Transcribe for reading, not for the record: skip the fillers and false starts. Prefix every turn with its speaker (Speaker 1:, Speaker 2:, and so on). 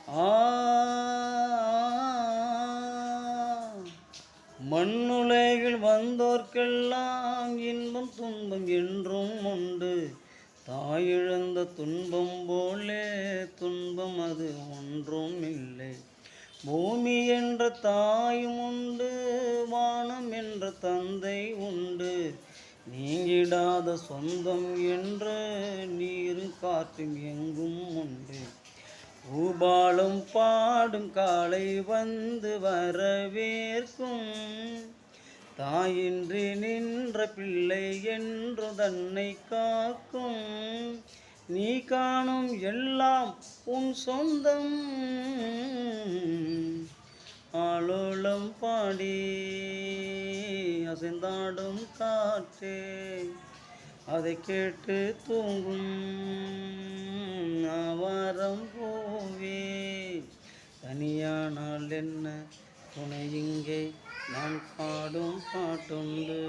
Speaker 1: ஆ மண்ணுலகில் வந்தோர்க்கெல்லாம் இன்பம் துன்பம் என்றும் உண்டு. தாயிழந்த துன்பம் போலே துன்பம் அது ஒன்றும் இல்லை. பூமி என்ற தாயும் உண்டு, வானம் என்ற தந்தை உண்டு. நீங்கிடாத சொந்தம் என்று நீரும் காற்றும் எங்கும் உண்டு. பூபாலம் பாடும் காலை வந்து வரவேற்கும். தாயின்றி நின்ற பிள்ளை என்று தன்னை காக்கும். நீ காணும் எல்லாம் உன் சொந்தம். ஆலோலம் பாடி அசைந்தாடும் காற்றே, அதை கேட்டு தூங்கும் ஆவாரம் பூவே. தனியானால் என்ன துணை இங்கே நான் பாடும் பாட்டுண்டு.